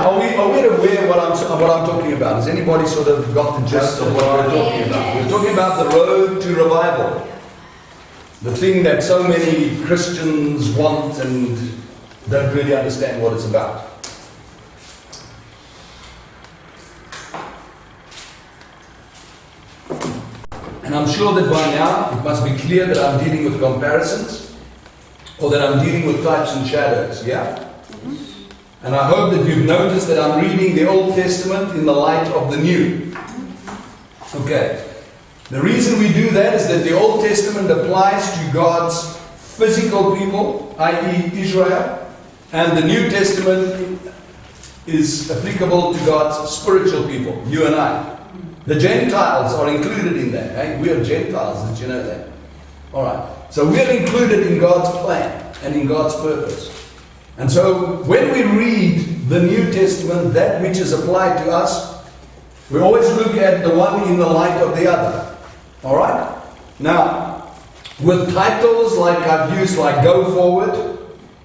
Are we aware what I'm talking about? Has anybody sort of got the gist of what we're talking about? We're talking about the road to revival. The thing that so many Christians want and don't really understand what it's about. And I'm sure that by now it must be clear that I'm dealing with comparisons or that I'm dealing with types and shadows, yeah? And I hope that you've noticed that I'm reading the Old Testament in the light of the New. Okay. The reason we do that is that the Old Testament applies to God's physical people, i.e. Israel, and the New Testament is applicable to God's spiritual people, you and I. The Gentiles are included in that. Right? We are Gentiles, did you know that? Alright. So we're included in God's plan and in God's purpose. And so when we read the New Testament, that which is applied to us, we always look at the one in the light of the other. Alright? Now, with titles like I've used, like Go Forward,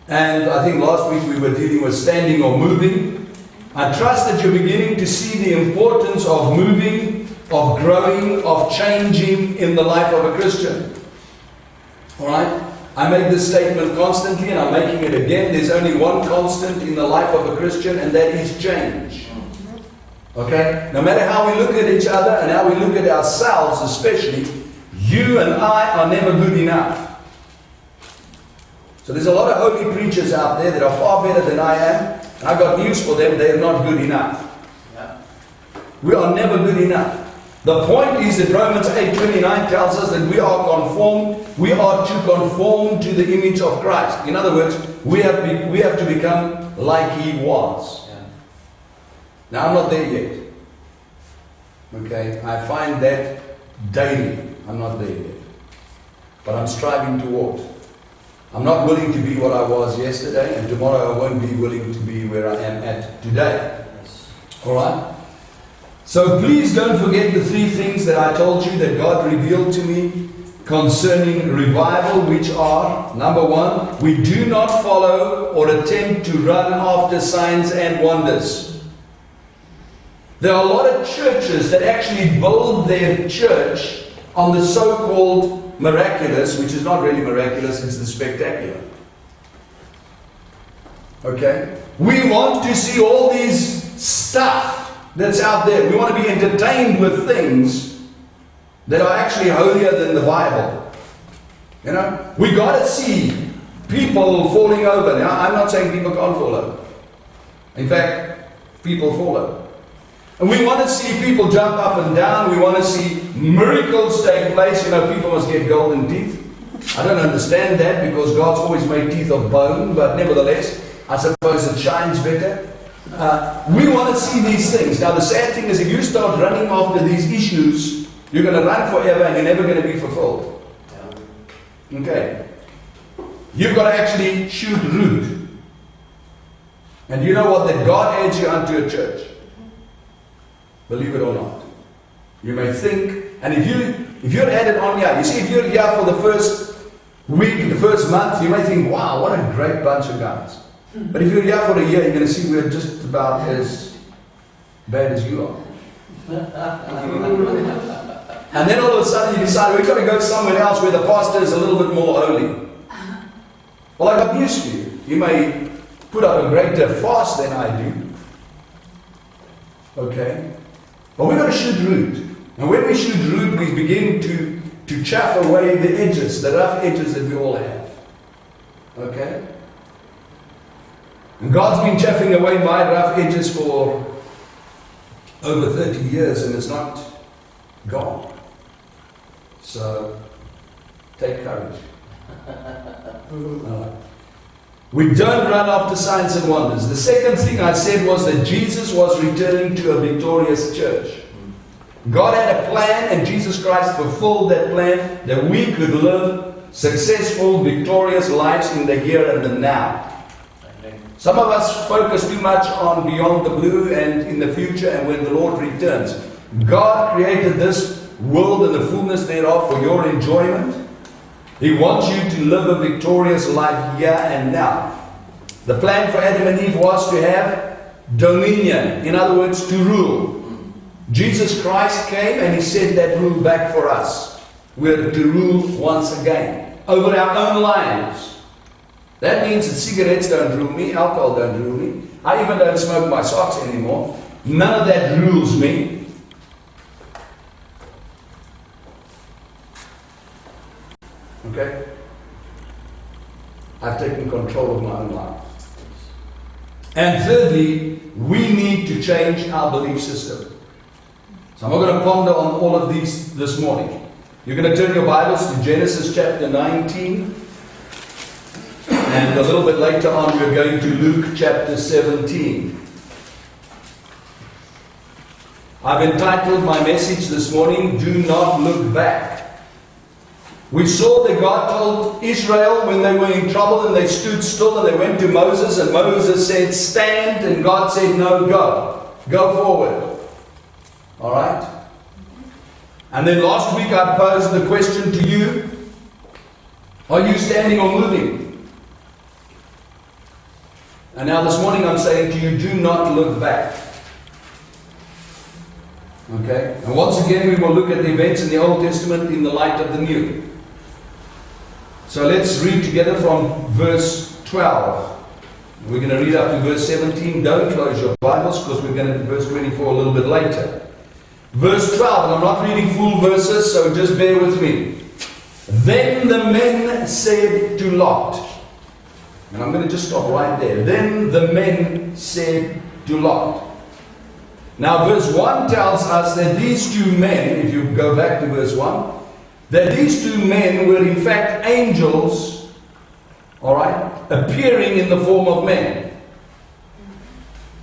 and I think last week we were dealing with Standing or Moving, I trust that you're beginning to see the importance of moving, of growing, of changing in the life of a Christian. Alright? I make this statement constantly and I'm making it again. There's only one constant in the life of a Christian, and that is change. Okay? No matter how we look at each other and how we look at ourselves especially, you and I are never good enough. So there's a lot of holy preachers out there that are far better than I am. And I've got news for them, they are not good enough. We are never good enough. The point is that Romans 8:29 tells us that we are to conform to the image of Christ. In other words, we have to become like He was. Now I'm not there yet. Okay, I find that daily. I'm not there yet. But I'm striving toward. I'm not willing to be what I was yesterday, and tomorrow I won't be willing to be where I am at today. Alright? So please don't forget the three things that I told you that God revealed to me concerning revival, which are, number one, we do not follow or attempt to run after signs and wonders. There are a lot of churches that actually build their church on the so-called miraculous, which is not really miraculous, it's the spectacular. Okay? We want to see all these stuff that's out there. We want to be entertained with things that are actually holier than the Bible. You know? We got to see people falling over. Now, I'm not saying people can't fall over. In fact, people fall over. And we want to see people jump up and down. We want to see miracles take place. You know, people must get golden teeth. I don't understand that because God's always made teeth of bone, but nevertheless, I suppose it shines better. We want to see these things. Now the sad thing is, if you start running after these issues, you're going to run forever and you're never going to be fulfilled. Okay. You've got to actually shoot root. And you know what? That God adds you unto a church. Believe it or not. You may think, and if you're added on here, you see, if you're here for the first week, the first month, you may think, wow, what a great bunch of guys. But if you're here for a year, you're going to see we're just about as bad as you are. And then all of a sudden you decide, we've got to go somewhere else where the pastor is a little bit more holy. Well, I got news for you. You may put up a greater fast than I do. Okay? But we've got to shoot root. And when we shoot root, we begin to chaff away the edges, the rough edges that we all have. Okay? And God's been chaffing away my rough edges for over 30 years and it's not gone. So, take courage. We don't run after signs and wonders. The second thing I said was that Jesus was returning to a victorious church. God had a plan and Jesus Christ fulfilled that plan that we could live successful, victorious lives in the here and the now. Some of us focus too much on beyond the blue and in the future and when the Lord returns. God created this world and the fullness thereof for your enjoyment. He wants you to live a victorious life here and now. The plan for Adam and Eve was to have dominion. In other words, to rule. Jesus Christ came and He set that rule back for us. We're to rule once again over our own lives. That means that cigarettes don't rule me, alcohol don't rule me. I even don't smoke my socks anymore. None of that rules me. Okay? I've taken control of my own life. And thirdly, we need to change our belief system. So I'm not going to ponder on all of these this morning. You're going to turn your Bibles to Genesis chapter 19. And a little bit later on, we're going to Luke chapter 17. I've entitled my message this morning, Do Not Look Back. We saw that God told Israel when they were in trouble and they stood still and they went to Moses and Moses said, stand, and God said, no, go. Go forward. Alright? And then last week I posed the question to you, are you standing or moving? And now this morning I'm saying to you, do not look back. Okay? And once again we will look at the events in the Old Testament in the light of the New. So let's read together from verse 12. We're going to read up to verse 17. Don't close your Bibles because we're going to verse 24 a little bit later. Verse 12, and I'm not reading full verses, so just bear with me. Then the men said to Lot, and I'm going to just stop right there. Then the men said to Lot. Now verse 1 tells us that these two men, if you go back to verse 1, that these two men were in fact angels, alright, appearing in the form of men.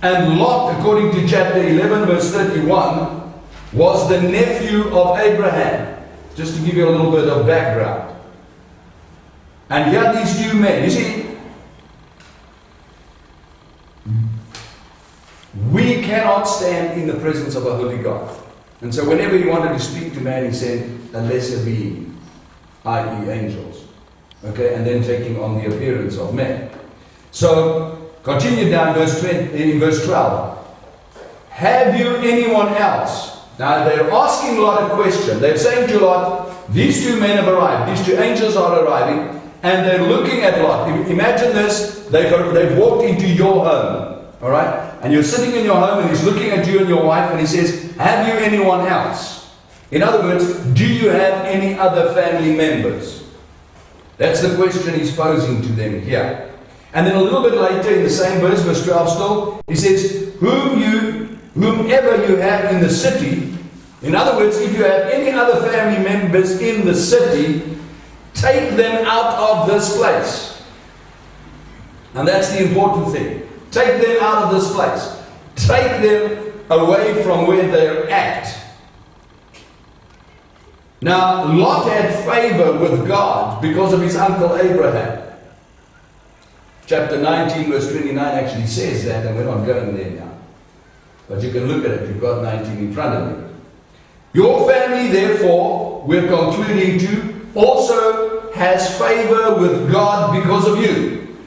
And Lot, according to chapter 11, verse 31, was the nephew of Abraham. Just to give you a little bit of background. And here these two men, you see, we cannot stand in the presence of a holy God. And so whenever he wanted to speak to man, he said, a lesser being, i.e. angels. Okay, and then taking on the appearance of men. So, continue down in verse 12. Have you anyone else? Now they're asking Lot a question. They're saying to Lot, these two men have arrived. These two angels are arriving. And they're looking at Lot. Imagine this. They've walked into your home. Alright? And you're sitting in your home and he's looking at you and your wife and he says, have you anyone else? In other words, do you have any other family members? That's the question he's posing to them here. And then a little bit later in the same verse, verse 12 still, he says, whomever you have in the city, in other words, if you have any other family members in the city, take them out of this place. And that's the important thing. Take them out of this place. Take them away from where they're at. Now, Lot had favor with God because of his uncle Abraham. Chapter 19, verse 29 actually says that, and we're not going there now. But you can look at it. You've got 19 in front of you. Your family, therefore, we're concluding to, also has favor with God because of you.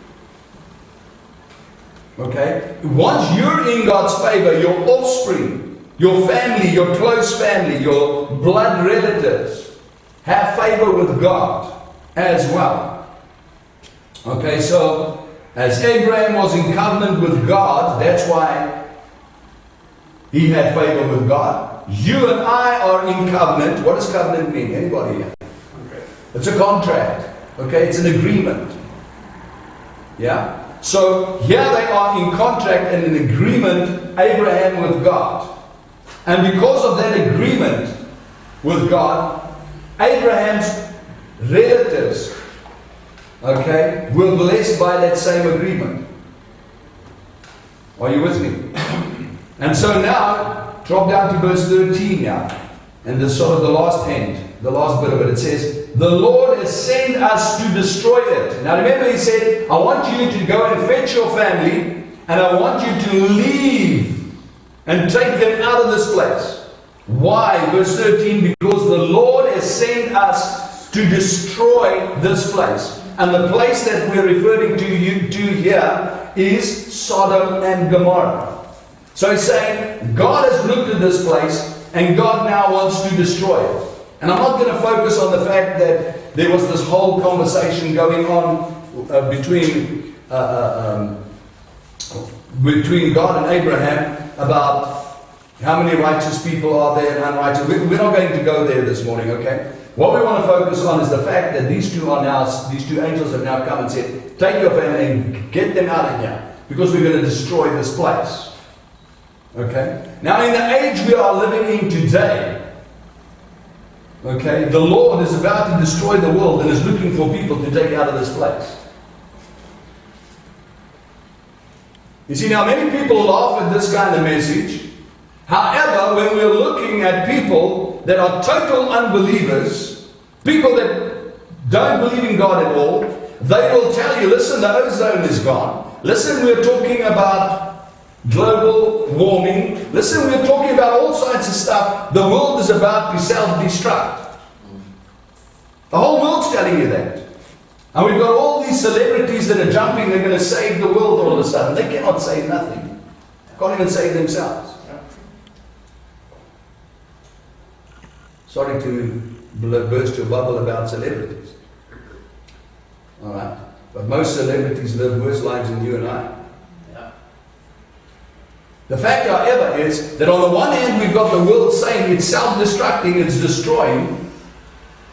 Okay? Once you're in God's favor, your offspring, your family, your close family, your blood relatives have favor with God as well. Okay, so as Abraham was in covenant with God, that's why he had favor with God. You and I are in covenant. What does covenant mean? Anybody here? It's a contract. Okay, it's an agreement. Yeah? So here they are in contract and in agreement, Abraham with God. And because of that agreement with God, Abraham's relatives, okay, were blessed by that same agreement. Are you with me? And so now, drop down to verse 13 now. And the sort of the last end, the last bit of it, it says, the Lord has sent us to destroy it. Now remember he said, I want you to go and fetch your family, and I want you to leave and take them out of this place. Why? Verse 13, because the Lord has sent us to destroy this place. And the place that we're referring to here is Sodom and Gomorrah. So he's saying, God has looked at this place, and God now wants to destroy it. And I'm not going to focus on the fact that there was this whole conversation going on between God and Abraham about how many righteous people are there and unrighteous. We're not going to go there this morning, okay? What we want to focus on is the fact that these two angels have now come and said, take your family and get them out of here, because we're going to destroy this place. Okay? Now, in the age we are living in today, okay, the Lord is about to destroy the world and is looking for people to take out of this place. You see, now many people laugh at this kind of message. However, when we're looking at people that are total unbelievers, people that don't believe in God at all, they will tell you, listen, the ozone is gone. Listen, we're talking about global warming. Listen, we're talking about all sorts of stuff. The world is about to self-destruct. The whole world's telling you that. And we've got all these celebrities that are jumping, they're going to save the world all of a sudden. They cannot save nothing. Can't even save themselves. Sorry to burst your bubble about celebrities. Alright? But most celebrities live worse lives than you and I. Yeah. The fact, however, is that on the one hand we've got the world saying it's self-destructing, it's destroying.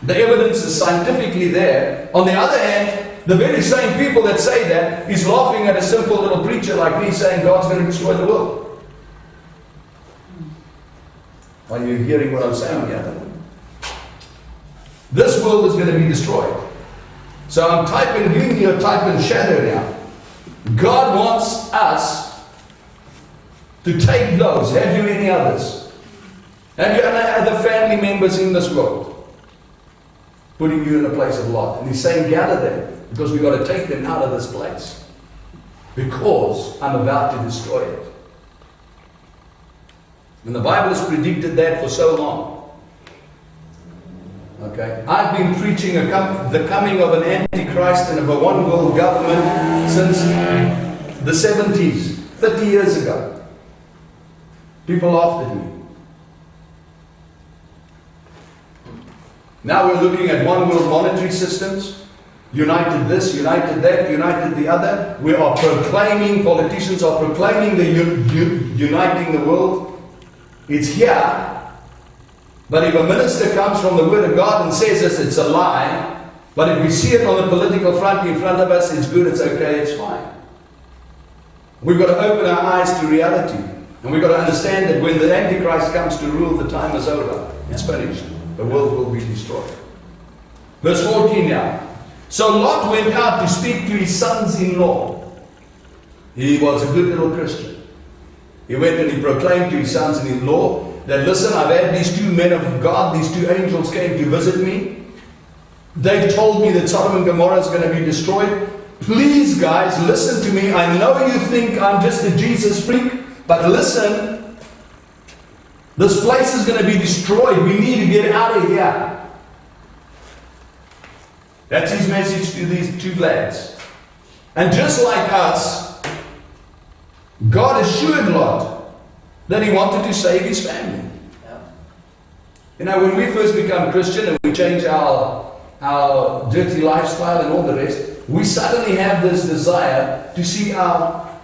The evidence is scientifically there. On the other hand, the very same people that say that is laughing at a simple little preacher like me saying God's going to destroy the world. Are you hearing what I'm saying here? This world is going to be destroyed. So I'm giving you a type in shadow now. God wants us to take those. Have you any others? Have you any other family members in this world? Putting you in a place of Lot. And he's saying, gather them, because we've got to take them out of this place. Because I'm about to destroy it. And the Bible has predicted that for so long. Okay, I've been preaching the coming of an antichrist and of a one world government since the 70s, 30 years ago. People laughed at me. Now we're looking at one world monetary systems, united this, united that, united the other. We are proclaiming, politicians are proclaiming the uniting the world. It's here. But if a minister comes from the Word of God and says this, it's a lie. But if we see it on the political front in front of us, it's good, it's okay, it's fine. We've got to open our eyes to reality. And we've got to understand that when the Antichrist comes to rule, the time is over. It's finished. The world will be destroyed. Verse 14 now. So Lot went out to speak to his sons-in-law. He was a good little Christian. He went and he proclaimed to his sons-in-law that, listen, I've had these two men of God, these two angels came to visit me. They've told me that Sodom and Gomorrah is going to be destroyed. Please, guys, listen to me. I know you think I'm just a Jesus freak, but listen, this place is going to be destroyed. We need to get out of here. That's his message to these two lads. And just like us, God assured Lot that he wanted to save his family. Yeah. You know, when we first become Christian and we change our dirty lifestyle and all the rest, we suddenly have this desire to see our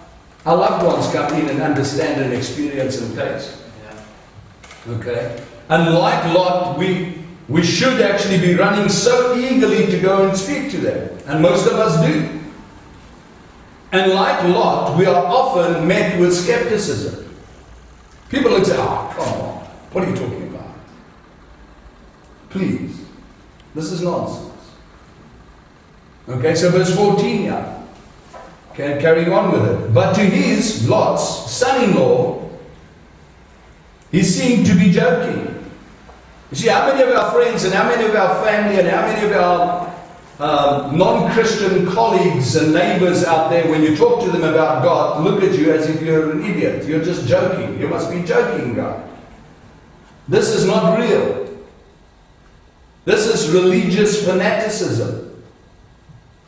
loved ones come in and understand and experience and taste. Yeah. Okay? And like Lot, we should actually be running so eagerly to go and speak to them. And most of us do. And like Lot, we are often met with skepticism. People would say, oh, come on, what are you talking about? Please, this is nonsense. Okay, so verse 14 now. Okay, carrying on with it. But to his, Lot's son-in-law, he seemed to be joking. You see, how many of our friends and how many of our family and how many of our non-Christian colleagues and neighbors out there, when you talk to them about God, look at you as if you're an idiot. You're just joking. You must be joking, God. This is not real. This is religious fanaticism.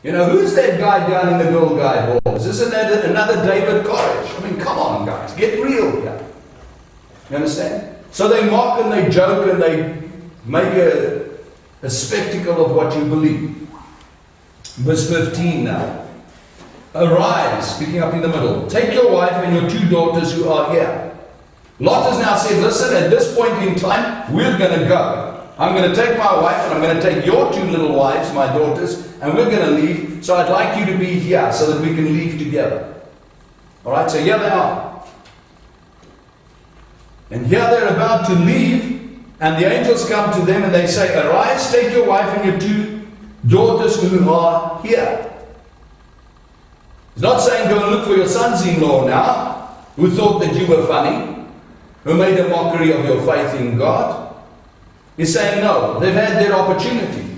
You know, who's that guy down in the Girl Guide halls? Isn't that another David Koresh? I mean, come on, guys. guys. Get real here. You understand? So they mock and they joke and they make a spectacle of what you believe. Verse 15 now. Arise, picking up in the middle. Take your wife and your 2 daughters who are here. Lot has now said, listen, at this point in time, we're going to go. I'm going to take my wife and I'm going to take your 2 little wives, my daughters, and we're going to leave. So I'd like you to be here so that we can leave together. Alright, so here they are. And here they're about to leave, and the angels come to them and they say, arise, take your wife and your 2 daughters who are here. He's not saying go and look for your sons-in-law now, who thought that you were funny, who made a mockery of your faith in God. He's saying no, they've had their opportunity.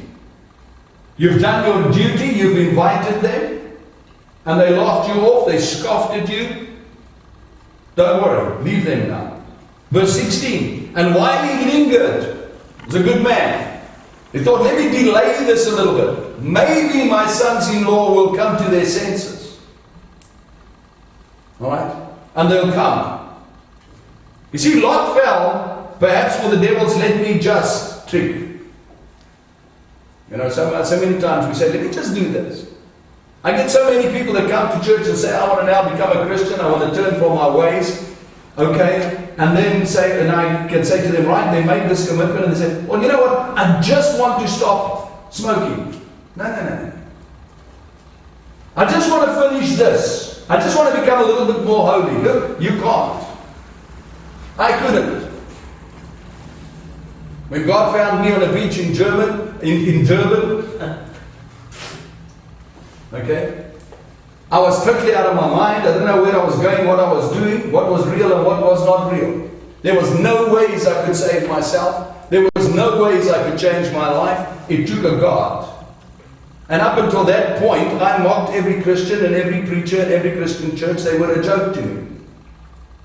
You've done your duty, you've invited them, and they laughed you off, they scoffed at you. Don't worry, leave them now. Verse 16, and while he lingered, he's a good man. He thought, let me delay this a little bit. Maybe my sons-in-law will come to their senses. Alright? And they'll come. You see, Lot fell, perhaps for the devil's let me just trick. You know, so many times we say, let me just do this. I get so many people that come to church and say, I want to now become a Christian, I want to turn from my ways. Okay? And then say, and I can say to them, right, they make this commitment and they say, well, you know what? I just want to stop smoking. No. I just want to finish this. I just want to become a little bit more holy. Look, you can't. I couldn't. When God found me on a beach in Durban, okay, I was totally out of my mind. I didn't know where I was going, what I was doing, what was real and what was not real. There was no ways I could save myself. There was no ways I could change my life. It took a God. And up until that point, I mocked every Christian and every preacher and every Christian church. They were a joke to me.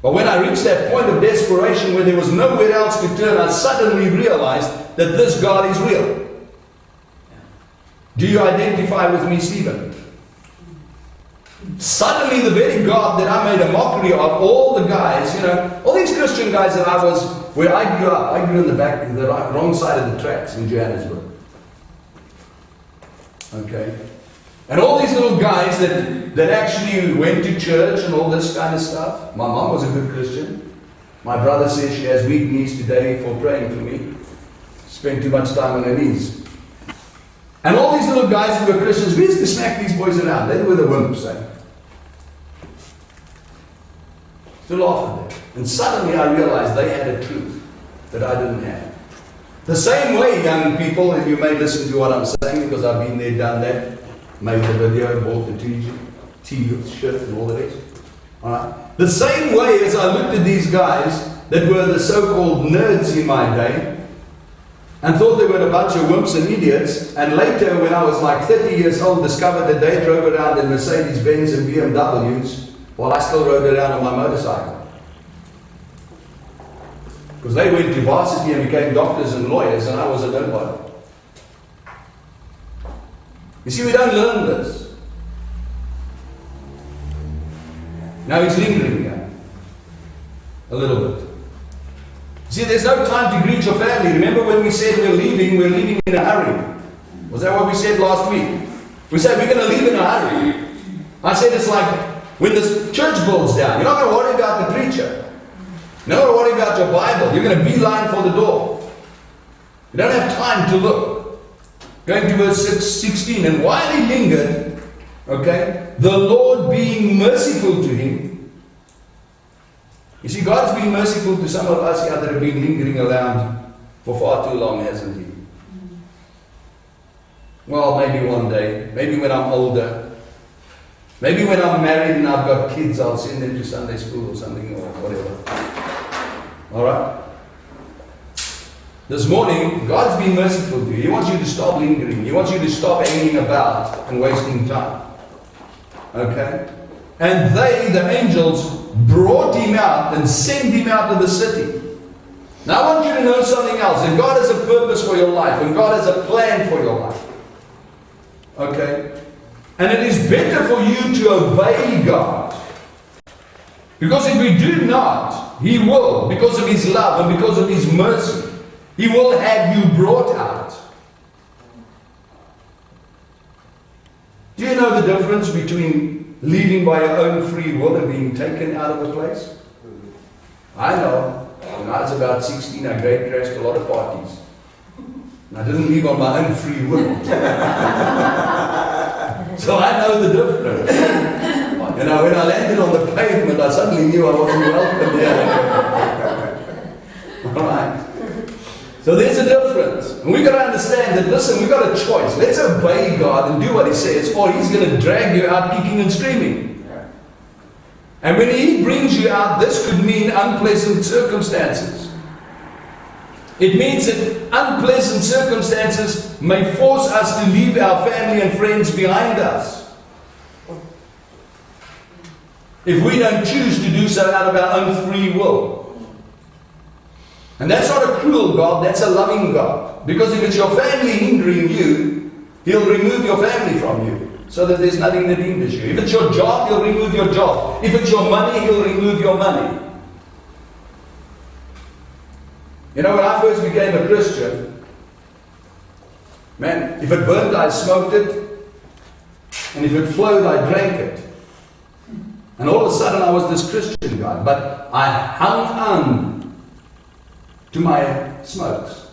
But when I reached that point of desperation where there was nowhere else to turn, I suddenly realized that this God is real. Do you identify with me, Stephen? Suddenly the very God that I made a mockery of, all the guys, you know, all these Christian guys that where I grew up, I grew in the back, the wrong side of the tracks in Johannesburg. Okay? And all these little guys that actually went to church and all this kind of stuff. My mom was a good Christian. My brother says she has weak knees today for praying for me. Spent too much time on her knees. And all these little guys who were Christians, we used to smack these boys around. They were the wimps, eh? To laugh at them. And suddenly I realized they had a truth that I didn't have. The same way, young people, and you may listen to what I'm saying because I've been there, done that, made the video, bought the t-shirt and all the rest. Alright? The same way as I looked at these guys that were the so-called nerds in my day and thought they were a bunch of wimps and idiots, and later when I was like 30 years old discovered that they drove around in Mercedes-Benz and BMWs while I still rode around on my motorcycle. Because they went to varsity and became doctors and lawyers, and I was a nobody. You see, we don't learn this. Now he's lingering here. A little bit. See, there's no time to greet your family. Remember when we said we're leaving in a hurry. Was that what we said last week? We said we're going to leave in a hurry. I said it's like when the church builds down. You're not going to worry about the preacher. You're not going to worry about your Bible. You're going to beeline for the door. You don't have time to look. Going to verse 16. And while he lingered, okay, the Lord being merciful to him. You see, God's been merciful to some of us here that have been lingering around for far too long, hasn't he? Well, maybe one day. Maybe when I'm older. Maybe when I'm married and I've got kids, I'll send them to Sunday school or something or whatever. Alright? This morning, God's been merciful to you. He wants you to stop lingering. He wants you to stop hanging about and wasting time. Okay? And they, the angels, brought him out and sent him out of the city. Now I want you to know something else. That God has a purpose for your life. And God has a plan for your life. Okay? And it is better for you to obey God Because if we do not, He will, because of His love and because of His mercy, He will have you brought out. Do you know the difference between leaving by your own free will and being taken out of a place? I know. When I was about 16, I great crashed a lot of parties. And I didn't leave on my own free will. So I know the difference. You know, when I landed on the pavement, I suddenly knew I wasn't welcome here. Alright? So there's a difference. And we've got to understand that, listen, we've got a choice. Let's obey God and do what He says, or He's going to drag you out kicking and screaming. And when He brings you out, this could mean unpleasant circumstances. It means that unpleasant circumstances may force us to leave our family and friends behind us. If we don't choose to do so out of our own free will. And that's not a cruel God, that's a loving God. Because if it's your family hindering you, He'll remove your family from you, so that there's nothing that hinders you. If it's your job, He'll remove your job. If it's your money, He'll remove your money. You know, when I first became a Christian, man, if it burned, I smoked it. And if it flowed, I drank it. And all of a sudden, I was this Christian guy. But I hung on to my smokes.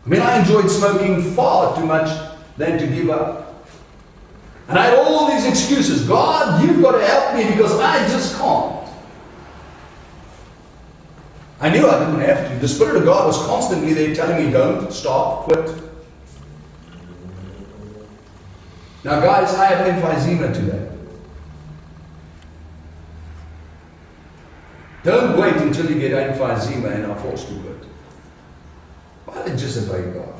I mean, I enjoyed smoking far too much than to give up. And I had all these excuses. God, you've got to help me because I just can't. I knew I didn't have to. The Spirit of God was constantly there telling me, don't, stop, quit. Now guys, I have emphysema today. Don't wait until you get emphysema and are forced to quit. Why don't you just obey God?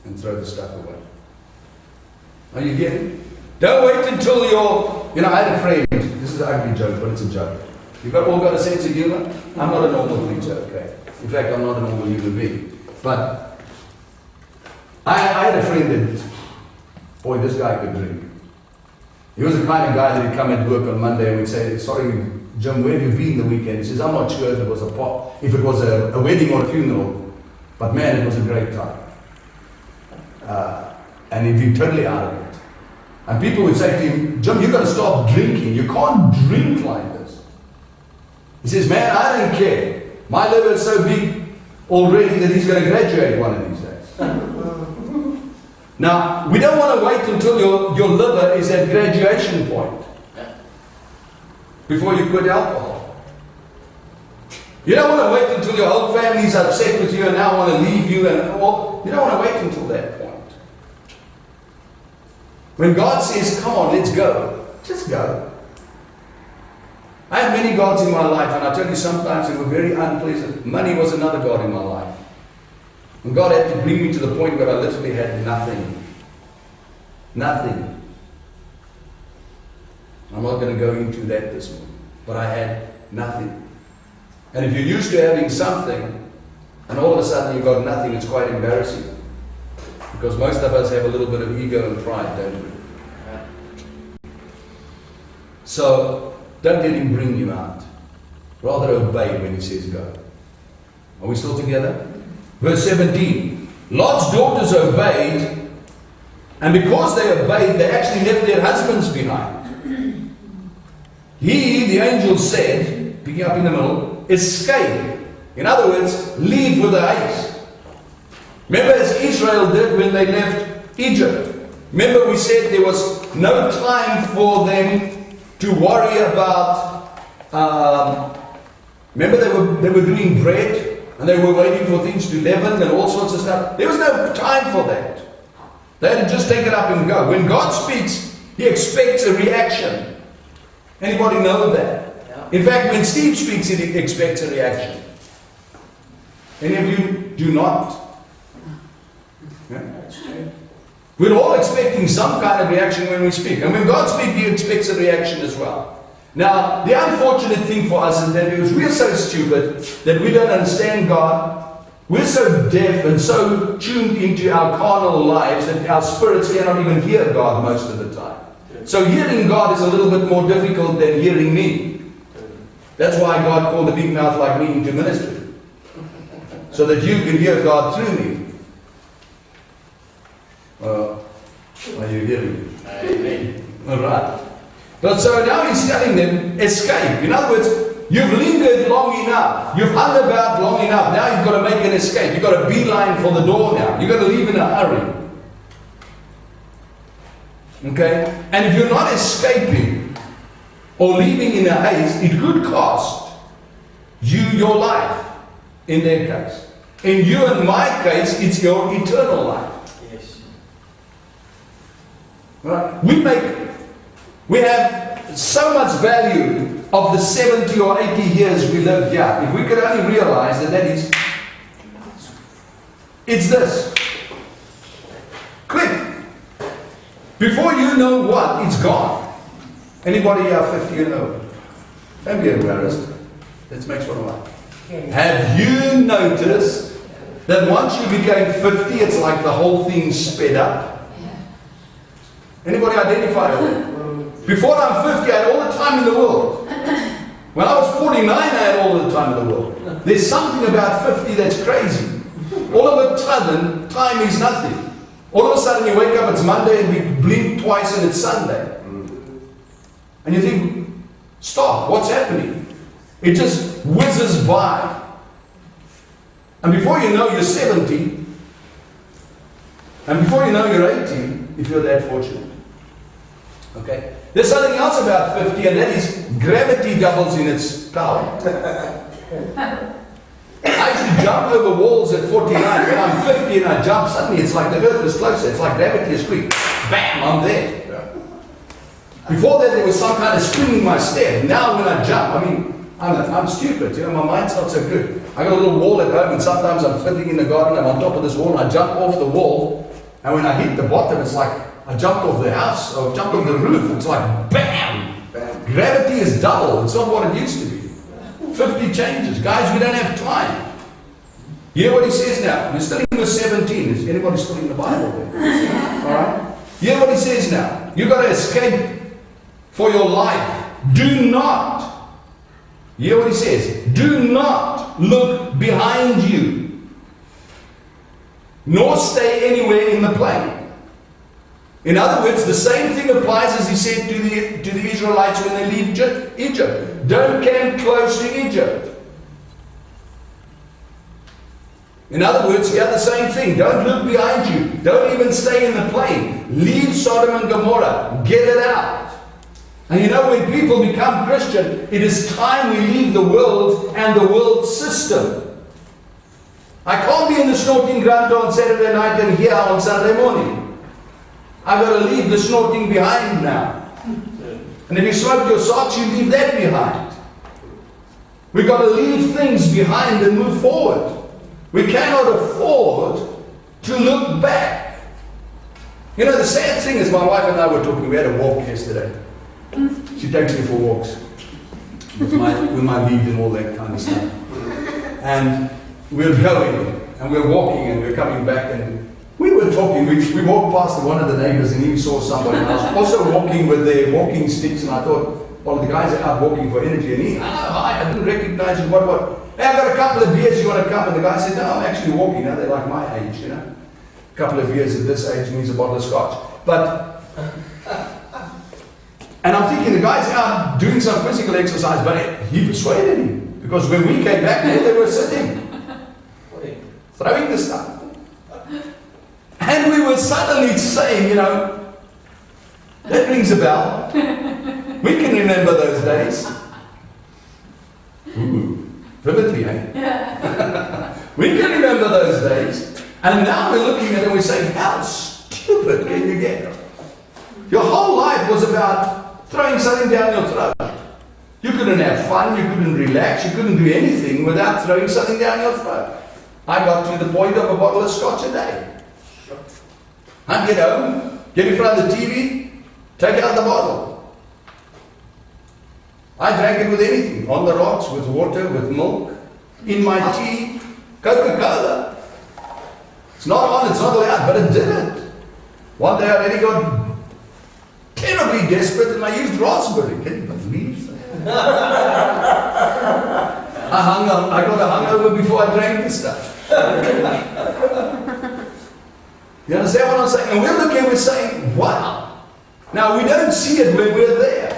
And throw the stuff away. Are you getting? Don't wait until you're... You know, I had a friend. This is an ugly joke, but it's a joke. You've all got a sense of humor? I'm not a normal creature, okay? In fact, I'm not a normal human being. But I had a friend that, boy, this guy could drink. He was the kind of guy that would come at work on Monday and would say, sorry, Jim, where have you been the weekend? He says, I'm not sure if it was a wedding or a funeral, but man, it was a great time. And he'd be totally out of it. And people would say to him, Jim, you've got to stop drinking. You can't drink like this. He says, man, I don't care. My liver is so big already that he's going to graduate one of these days. Now, we don't want to wait until your liver is at graduation point before you quit alcohol. You don't want to wait until your whole family is upset with you and now want to leave you. You don't want to wait until that point. When God says, come on, let's go, just go. I had many gods in my life, and I tell you, sometimes they were very unpleasant. Money was another god in my life. And God had to bring me to the point where I literally had nothing. Nothing. I'm not going to go into that this morning. But I had nothing. And if you're used to having something, and all of a sudden you've got nothing, it's quite embarrassing. Because most of us have a little bit of ego and pride, don't we? So, don't let him bring you out. Rather obey when he says go. Are we still together? Verse 17. Lot's daughters obeyed, and because they obeyed, they actually left their husbands behind. He, the angel, said, picking up in the middle, escape. In other words, leave with haste. Remember as Israel did when they left Egypt. Remember we said there was no time for them to worry about, remember they were doing bread and they were waiting for things to leaven and all sorts of stuff. There was no time for that. They had to just take it up and go. When God speaks, He expects a reaction. Anybody know that? Yeah. In fact, when Steve speaks, He expects a reaction. Any of you do not? Yeah? We're all expecting some kind of reaction when we speak. And when God speaks, He expects a reaction as well. Now, the unfortunate thing for us is that because we're so stupid that we don't understand God, we're so deaf and so tuned into our carnal lives that our spirits cannot even hear God most of the time. So hearing God is a little bit more difficult than hearing me. That's why God called a big mouth like me into ministry. So that you can hear God through me. Are you hearing me? Amen. Alright. But so now he's telling them, escape. In other words, you've lingered long enough. You've hung about long enough. Now you've got to make an escape. You've got to beeline for the door now. You've got to leave in a hurry. Okay? And if you're not escaping or leaving in a haste, it could cost you your life in their case. In you and my case, it's your eternal life. Yes. Right? We have so much value of the 70 or 80 years we lived here. If we could only realize that it's this. Quick. Before you know what, it's gone. Anybody here 50 and over? Don't be embarrassed. Let's make sure of it. Have you noticed that once you became 50, it's like the whole thing sped up? Anybody identify with it? Before I'm 50, I had all the time in the world. When I was 49, I had all the time in the world. There's something about 50 that's crazy. All of a sudden, time is nothing. All of a sudden, you wake up, it's Monday, and we blink twice, and it's Sunday. And you think, stop, what's happening? It just whizzes by. And before you know, you're 70. And before you know, you're 80, if you're that fortunate. Okay? There's something else about 50, and that is gravity doubles in its power. I used to jump over walls at 49. When I'm 50 and I jump, suddenly it's like the earth is closer. It's like gravity is quick. Bam, I'm there. Before that, there was some kind of spring in my step. Now when I jump, I mean, I'm stupid. You know, my mind's not so good. I got a little wall at home, and sometimes I'm fiddling in the garden. I'm on top of this wall, and I jump off the wall. And when I hit the bottom, it's like I jumped off the house or jumped off the roof. It's like bam! Gravity is double. It's not what it used to be. 50 changes. Guys, we don't have time. Hear what he says now. We're still in verse 17. Is anybody still in the Bible there? Alright? Hear what he says now. You've got to escape for your life. Do not. Hear what he says. Do not look behind you, nor stay anywhere in the plain. In other words, the same thing applies as he said to the Israelites when they leave Egypt. Don't camp close to Egypt. In other words, here the same thing. Don't look behind you. Don't even stay in the plain. Leave Sodom and Gomorrah. Get it out. And you know, when people become Christian, it is time we leave the world and the world system. I can't be in the snorting ground on Saturday night and here on Sunday morning. I've got to leave the snorting behind now. And if you smoke your socks, you leave that behind. We've got to leave things behind and move forward. We cannot afford to look back. You know, the sad thing is, my wife and I were talking, we had a walk yesterday. She takes me for walks with my lead and all that kind of stuff. And we're going, and we're walking, and we're coming back, and we were talking. We walked past one of the neighbors, and he saw somebody else also walking with their walking sticks, and I thought, well, the guys are out walking for energy, and he, hi, I didn't recognize you, what? Hey, I've got a couple of beers, you want to come? And the guy said, no, I'm actually walking. Now they're like my age, you know. A couple of beers at this age means a bottle of scotch. But, and I'm thinking the guy's out doing some physical exercise, but he persuaded him. Because when we came back, there they were sitting, throwing the stuff. And we were suddenly saying, you know, that rings a bell. We can remember those days. Ooh, vividly, eh? Yeah. We can remember those days. And now we're looking at it and we're saying, how stupid can you get? Your whole life was about throwing something down your throat. You couldn't have fun, you couldn't relax, you couldn't do anything without throwing something down your throat. I got to the point of a bottle of scotch a day. I'd get home, get in front of the TV, take out the bottle. I drank it with anything, on the rocks, with water, with milk, in my tea, Coca-Cola. It's not on, it's not allowed, but it did it. One day I really got terribly desperate, and I used raspberry. Can you believe that? I got a hangover before I drank the stuff. You understand what I'm saying? And we're looking, we're saying, wow. Now, we don't see it when we're there.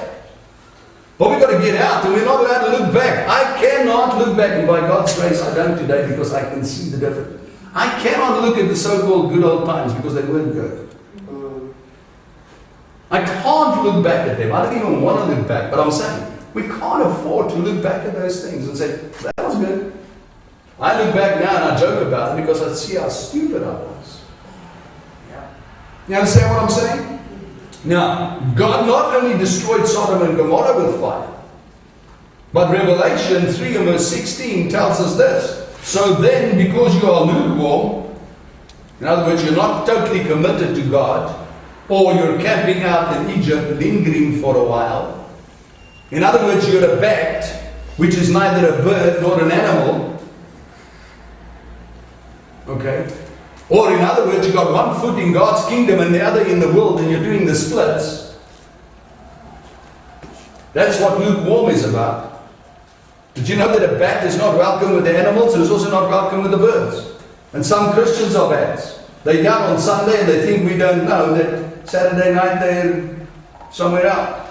But we've got to get out, and we're not allowed to look back. I cannot look back, and by God's grace I don't today, because I can see the difference. I cannot look at the so-called good old times because they weren't good. I can't look back at them. I don't even want to look back. But I'm saying, we can't afford to look back at those things and say, that was good. I look back now and I joke about it because I see how stupid I was. You understand what I'm saying? Now, God not only destroyed Sodom and Gomorrah with fire, but Revelation 3 and verse 16 tells us this. So then, because you are lukewarm, in other words, you're not totally committed to God, or you're camping out in Egypt, lingering for a while. In other words, you're a bat, which is neither a bird nor an animal. Okay? Or in other words, you've got one foot in God's kingdom and the other in the world, and you're doing the splits. That's what lukewarm is about. Did you know that a bat is not welcome with the animals? It's also not welcome with the birds. And some Christians are bats. They come on Sunday and they think we don't know that Saturday night they're somewhere else.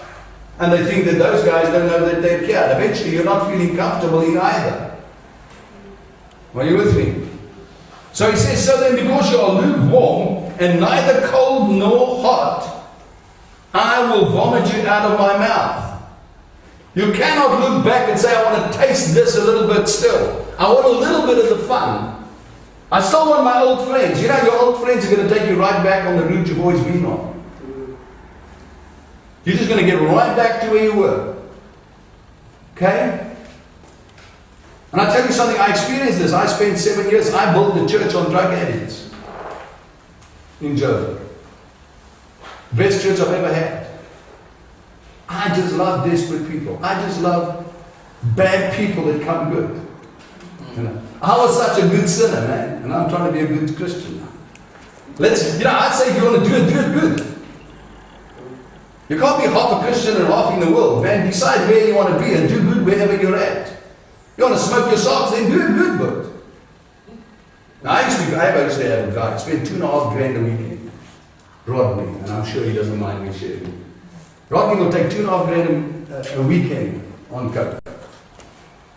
And they think that those guys don't know that they're here. And eventually you're not feeling comfortable in either. Are you with me? So he says, so then because you are lukewarm and neither cold nor hot, I will vomit you out of my mouth. You cannot look back and say, I want to taste this a little bit still. I want a little bit of the fun. I still want my old friends. You know, your old friends are going to take you right back on the route you've always been on. You're just going to get right back to where you were. Okay? And I tell you something, I experienced this. I spent 7 years, I built a church on drug addicts in Germany. Best church I've ever had. I just love desperate people. I just love bad people that come good. You know, I was such a good sinner, man, and I'm trying to be a good Christian now. I say if you want to do it good. You can't be half a Christian and half in the world, man. Decide where you want to be and do good wherever you're at. You want to smoke your socks, then do it good, but. Now, I used to have a guy, spent $2,500 a weekend. Rodney, and I'm sure he doesn't mind me sharing. Rodney will take $2,500 a weekend on coke.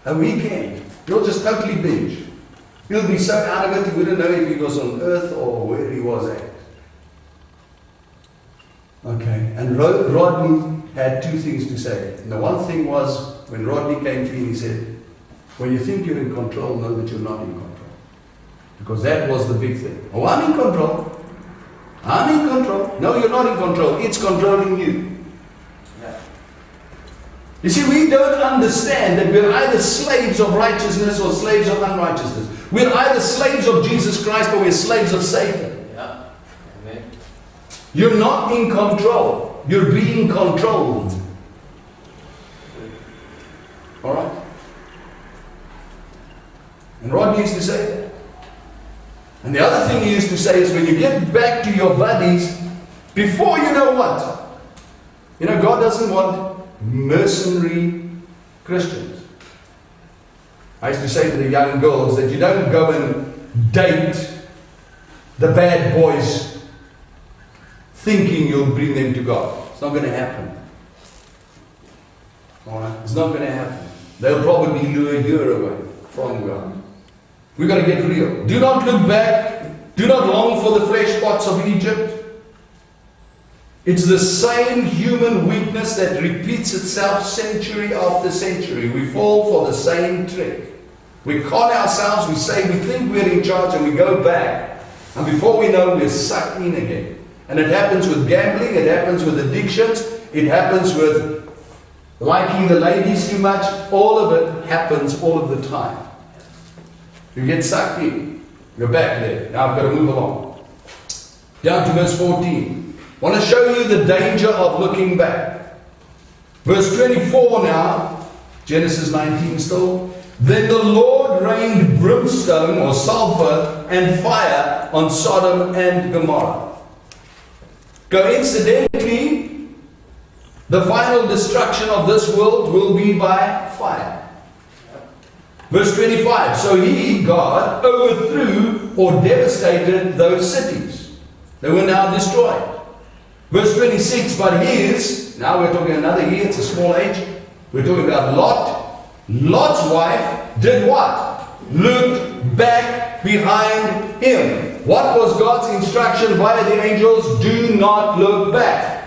A weekend. He'll just totally binge. He'll be so out of it, he wouldn't know if he was on earth or where he was at. Okay, and Rodney had two things to say. And the one thing was, when Rodney came to me, he said, when you think you're in control, know that you're not in control. Because that was the big thing. Oh, I'm in control. I'm in control. No, you're not in control. It's controlling you. You see, we don't understand that we're either slaves of righteousness or slaves of unrighteousness. We're either slaves of Jesus Christ or we're slaves of Satan. Yeah. Amen. You're not in control. You're being controlled. All right? And Rodney used to say that. And the other thing he used to say is when you get back to your buddies, before you know what? You know, God doesn't want mercenary Christians. I used to say to the young girls that you don't go and date the bad boys thinking you'll bring them to God. It's not going to happen. Alright? It's not going to happen. They'll probably lure you away from God. We've got to get real. Do not look back. Do not long for the flesh pots of Egypt. It's the same human weakness that repeats itself century after century. We fall for the same trick. We con ourselves, we say we think we're in charge, and we go back. And before we know, we're sucked in again. And it happens with gambling, it happens with addictions, it happens with liking the ladies too much. All of it happens all of the time. You get sucked in. You're back there. Now I've got to move along. Down to verse 14. I want to show you the danger of looking back. Verse 24 now, Genesis 19 still. Then the Lord rained brimstone or sulfur and fire on Sodom and Gomorrah. Coincidentally, The final destruction of this world will be by fire. Verse 25, so he, God, overthrew or devastated those cities. They were now destroyed. Verse 26, but his, now we're talking another he, it's a small h. We're talking about Lot. Lot's wife did what? Looked back behind him. What was God's instruction via the angels? Do not look back.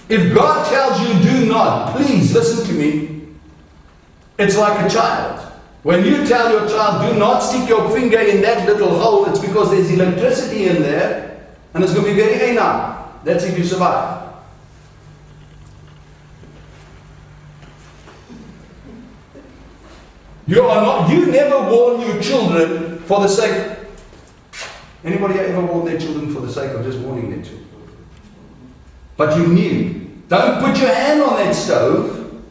If God tells you do not, please listen to me. It's like a child. When you tell your child, do not stick your finger in that little hole, it's because there's electricity in there, and it's going to be very annoying. That's if you survive. You never warn your children for the sake. Anybody ever warn their children for the sake of just warning their children? But you knew. Don't put your hand on that stove.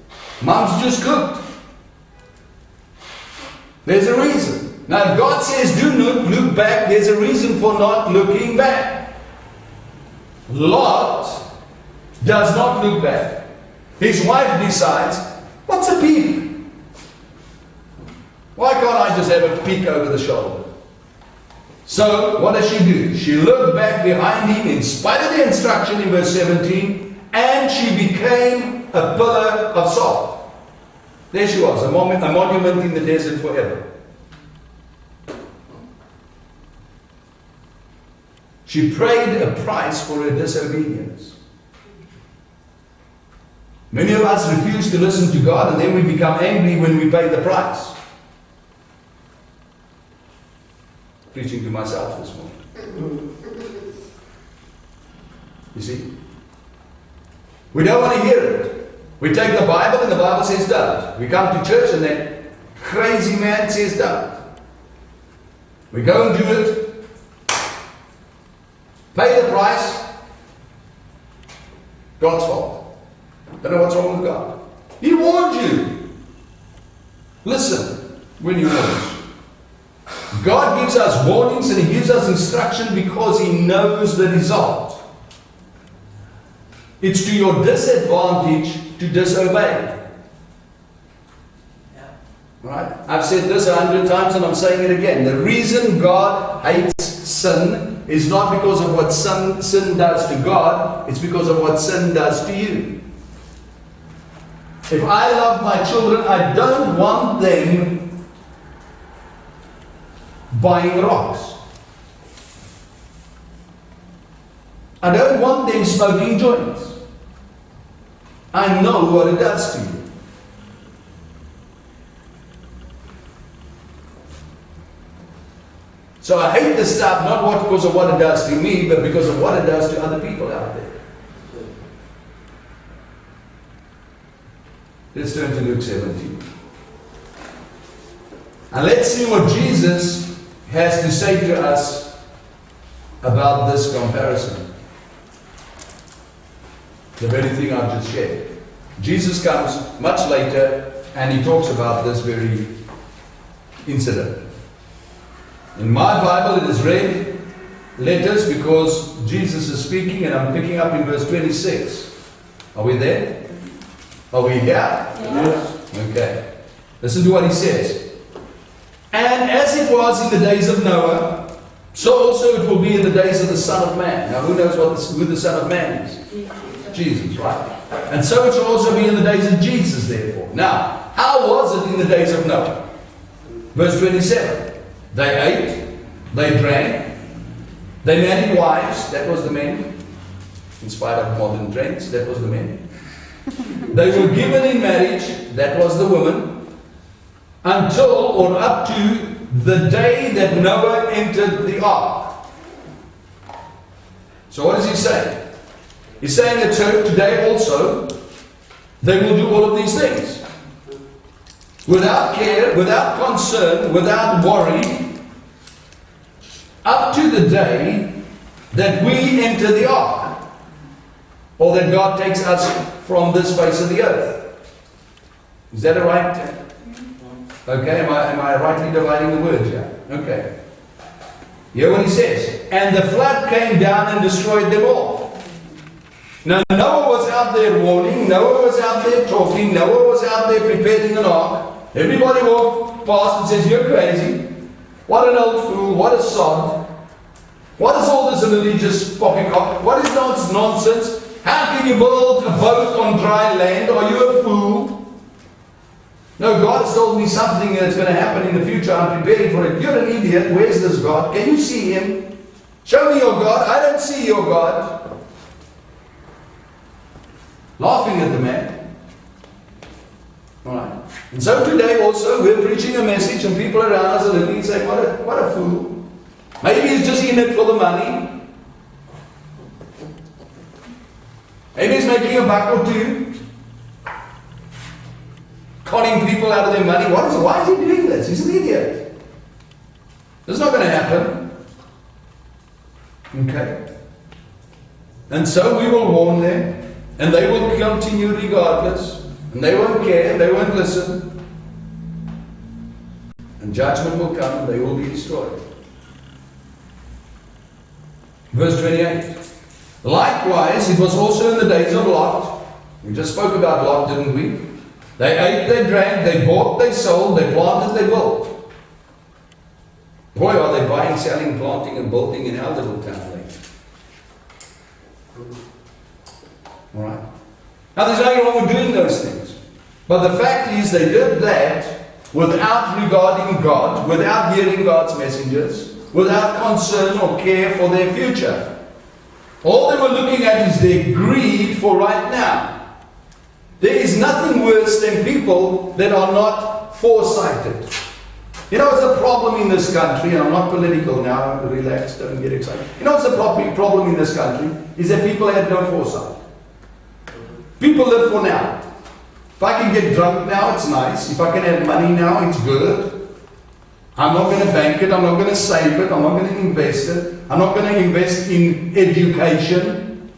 Mom's just cooked. There's a reason. Now, if God says do not look back, there's a reason for not looking back. Lot does not look back. His wife decides, what's a peep? Why can't I just have a peek over the shoulder? So, what does she do? She looked back behind him in spite of the instruction in verse 17, and she became a pillar of salt. There she was, a monument in the desert forever. She paid a price for her disobedience. Many of us refuse to listen to God, and then we become angry when we pay the price. Preaching to myself this morning. You see? We don't want to hear it. We take the Bible and the Bible says don't. We come to church and that crazy man says don't. We go and do it. Pay the price. God's fault. Don't know what's wrong with God. He warned you. Listen when you warn. God gives us warnings and He gives us instruction because He knows the result. It's to your disadvantage to disobey. Right? I've said this 100 times and I'm saying it again. The reason God hates sin is not because of what sin does to God, it's because of what sin does to you. If I love my children, I don't want them buying rocks. I don't want them smoking joints. I know what it does to you. So I hate this stuff not because of what it does to me, but because of what it does to other people out there. Let's turn to Luke 17. And let's see what Jesus has to say to us about this comparison. The very thing I've just shared. Jesus comes much later and He talks about this very incident. In my Bible it is red letters because Jesus is speaking, and I'm picking up in verse 26. Are we there? Are we here? Yes. Okay. Listen to what He says. And as it was in the days of Noah, so also it will be in the days of the Son of Man. Now who knows who the Son of Man is? Jesus, right? And so it shall also be in the days of Jesus, therefore. Now, how was it in the days of Noah? Verse 27. They ate, they drank, they married wives, that was the men. In spite of modern trends, that was the men. They were given in marriage, that was the woman, until or up to the day that Noah entered the ark. So what does he say? He's saying that today also, they will do all of these things. Without care, without concern, without worry, up to the day that we enter the ark. Or that God takes us from this face of the earth. Is that a right? Okay, am I rightly dividing the words here? Okay. Hear what he says. And the flood came down and destroyed them all. Now Noah was out there warning, Noah was out there talking, Noah was out there preparing an ark. Everybody walked past and says, you're crazy. What an old fool, what a sod. What is all this religious poppycock? What is nonsense? How can you build a boat on dry land? Are you a fool? No, God has told me something that's going to happen in the future. I'm preparing for it. You're an idiot. Where's this God? Can you see him? Show me your God. I don't see your God. Laughing at the man. Alright. And so today also we're preaching a message and people around us are looking and saying, what a fool. Maybe he's just in it for the money. Maybe he's making a buck or two. Conning people out of their money. Why is he doing this? He's an idiot. This is not going to happen. Okay. And so we will warn them, and they will continue regardless, and they won't care, they won't listen. And judgment will come, and they will be destroyed. Verse 28. Likewise, it was also in the days of Lot. We just spoke about Lot, didn't we? They ate, they drank, they bought, they sold, they planted, they built. Boy, are they buying, selling, planting, and building in our little town lately. Alright. Now, there's nothing wrong with doing those things. But the fact is, they did that without regarding God, without hearing God's messengers, without concern or care for their future. All they were looking at is their greed for right now. There is nothing worse than people that are not foresighted. You know what's the problem in this country? And I'm not political now, relax, don't get excited. You know what's the problem in this country? Is that people had no foresight. People live for now. If I can get drunk now, it's nice. If I can have money now, it's good. I'm not going to bank it, I'm not going to save it, I'm not going to invest it. I'm not going to invest in education.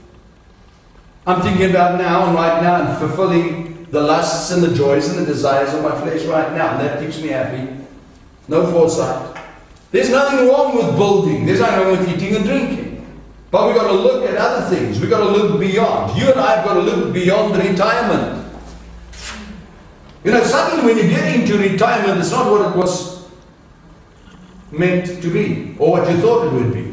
I'm thinking about now and right now and fulfilling the lusts and the joys and the desires of my flesh right now. And that keeps me happy. No foresight. There's nothing wrong with building. There's nothing wrong with eating and drinking. But we've got to look at other things. We've got to look beyond. You and I have got to look beyond retirement. You know, suddenly when you get into retirement, it's not what it was meant to be, or what you thought it would be.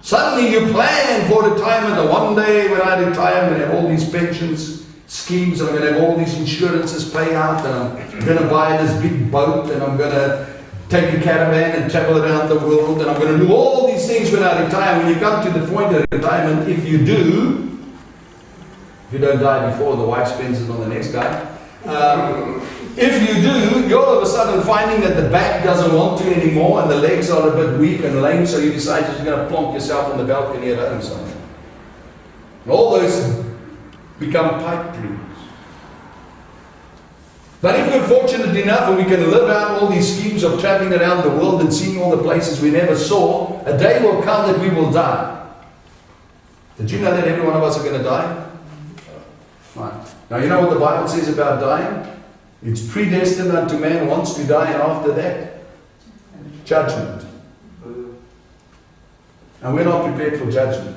Suddenly you plan for retirement, and one day when I retire, I'm going to have all these pensions schemes, and I'm going to have all these insurances pay out, and I'm going to buy this big boat, and I'm going to take a caravan and travel around the world, and I'm going to do all these things when I retire. When you come to the point of retirement, if you don't die before, the wife spends it on the next guy. If you do, you're all of a sudden finding that the back doesn't want to anymore and the legs are a bit weak and lame, so you decide you're going to plonk yourself on the balcony at home somewhere. And all those become pipe dreams. But if we're fortunate enough and we can live out all these schemes of traveling around the world and seeing all the places we never saw, a day will come that we will die. Did you know that every one of us are going to die? Right. Now you know what the Bible says about dying? It's predestined unto man wants to die, and after that, judgment. And we're not prepared for judgment.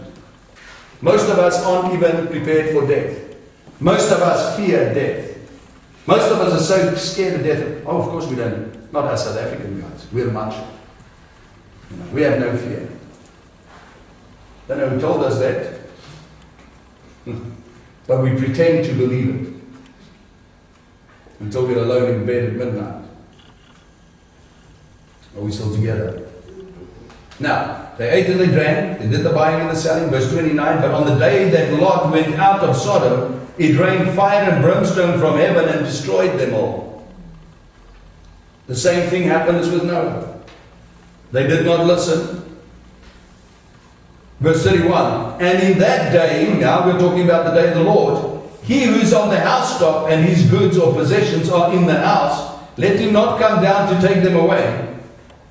Most of us aren't even prepared for death. Most of us fear death. Most of us are so scared of death. Oh, of course we don't. Not us South African guys. We're much. We have no fear. Don't know who told us that. But we pretend to believe it. Until we're alone in bed at midnight. Are we still together? Now, they ate and they drank, they did the buying and the selling, verse 29, but on the day that Lot went out of Sodom, it rained fire and brimstone from heaven and destroyed them all. The same thing happened as with Noah. They did not listen. Verse 31, and in that day, now we're talking about the day of the Lord, he who is on the housetop and his goods or possessions are in the house, let him not come down to take them away.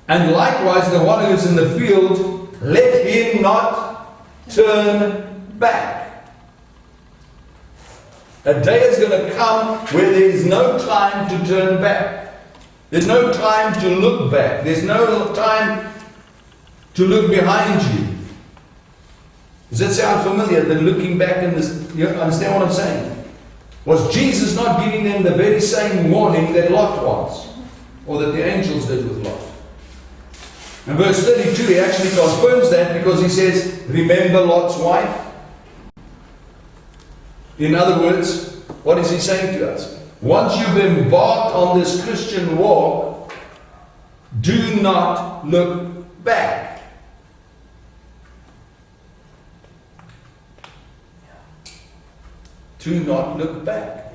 And likewise the one who is in the field, let him not turn back. A day is going to come where there is no time to turn back. There's no time to look back. There's no time to look behind you. Does that sound familiar? Then looking back in this, you understand what I'm saying? Was Jesus not giving them the very same warning that Lot was? Or that the angels did with Lot? In verse 32, he actually confirms that because he says, remember Lot's wife? In other words, what is he saying to us? Once you've embarked on this Christian walk, do not look back. Do not look back.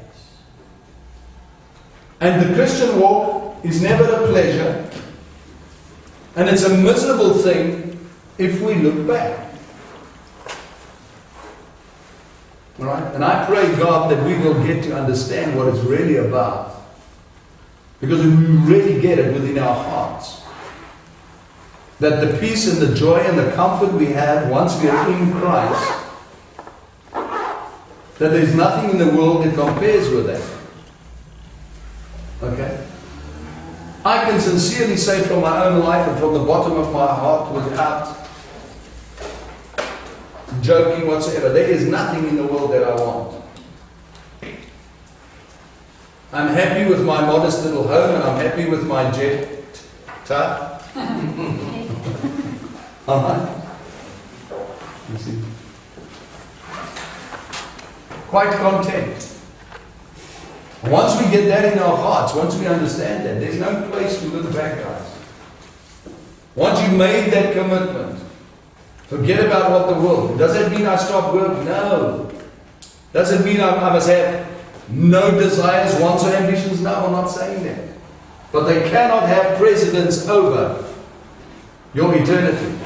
And the Christian walk is never a pleasure, and it's a miserable thing if we look back. Alright? And I pray, God, that we will get to understand what it's really about. Because we really get it within our hearts. That the peace and the joy and the comfort we have once we are in Christ, that there's nothing in the world that compares with that. Okay? I can sincerely say from my own life and from the bottom of my heart, without joking whatsoever, there is nothing in the world that I want. I'm happy with my modest little home, and I'm happy with my jet car. Alright? You see? Quite content. Once we get that in our hearts, once we understand that, there's no place to look back, guys. Once you've made that commitment, forget about what the world. Does that mean I stop work? No. Does it mean I must have no desires, wants, or ambitions? No, I'm not saying that. But they cannot have precedence over your eternity.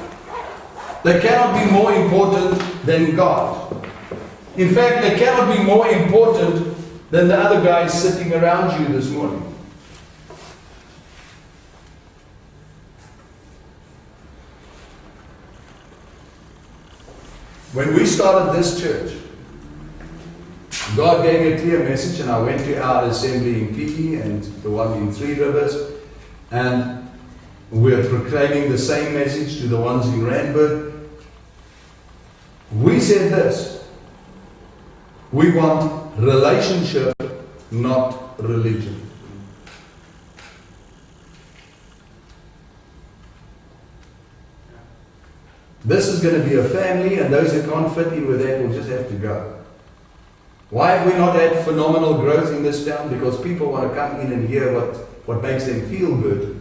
They cannot be more important than God. In fact, they cannot be more important than the other guys sitting around you this morning. When we started this church, God gave me a clear message, and I went to our assembly in Piki and the one in Three Rivers, and we're proclaiming the same message to the ones in Randburg. We said this: we want relationship, not religion. This is going to be a family, and those who can't fit in with that will just have to go. Why have we not had phenomenal growth in this town? Because people want to come in and hear what makes them feel good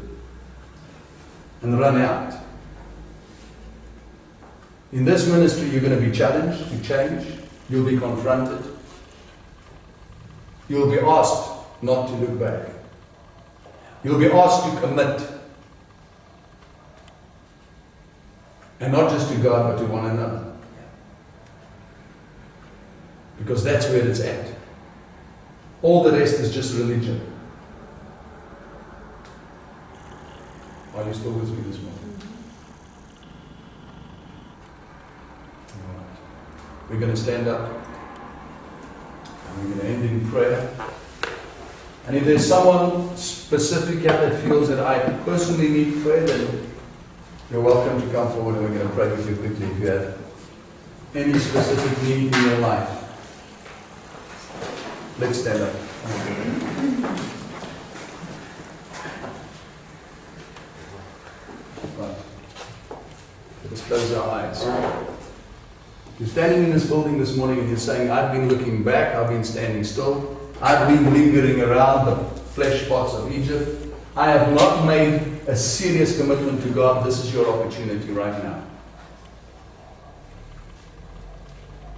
and run out. In this ministry, you're going to be challenged to change. You'll be confronted. You'll be asked not to look back. You'll be asked to commit. And not just to God, but to one another. Because that's where it's at. All the rest is just religion. Are you still with me this morning? All right. We're going to stand up. And we're going to end in prayer. And if there's someone specific here that feels that I personally need prayer, then you're welcome to come forward, and we're going to pray with you quickly if you have any specific need in your life. Let's stand up. Right. Let's close our eyes. You're standing in this building this morning and you're saying, I've been looking back, I've been standing still, I've been lingering around the flesh pots of Egypt. I have not made a serious commitment to God. This is your opportunity right now.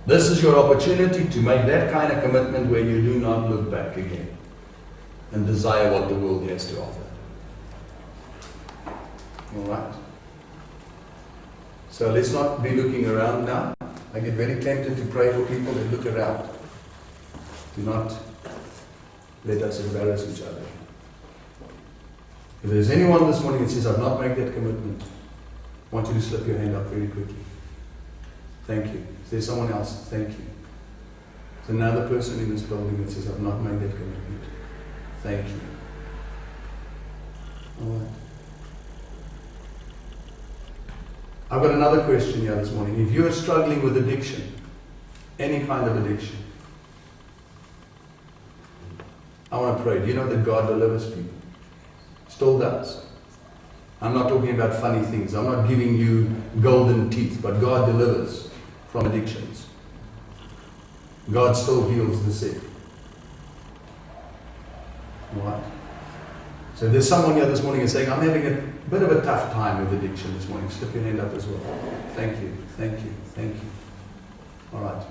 This is your opportunity to make that kind of commitment where you do not look back again and desire what the world has to offer. Alright? So let's not be looking around now. I get very tempted to pray for people that look around. Do not let us embarrass each other. If there's anyone this morning that says, I've not made that commitment, I want you to slip your hand up very quickly. Thank you. Is there someone else? Thank you. There's another person in this building that says, I've not made that commitment. Thank you. All right. I I've got another question here this morning. If you're struggling with addiction, any kind of addiction, I want to pray. Do you know that God delivers people? Still does. I'm not talking about funny things. I'm not giving you golden teeth, but God delivers from addictions. God still heals the sick. Alright? So there's someone here this morning who's saying, I'm having a bit of a tough time with addiction this morning. Slip your hand up as well. Thank you, thank you, thank you. Alright.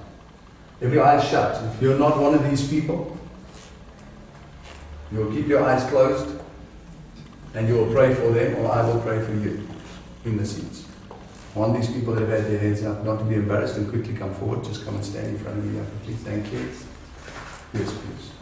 Every eye shut. If you're not one of these people, you'll keep your eyes closed and you'll pray for them, or I will pray for you in the seats. I want these people that have had their hands up not to be embarrassed and quickly come forward. Just come and stand in front of me quickly. Thank you. Yes, please.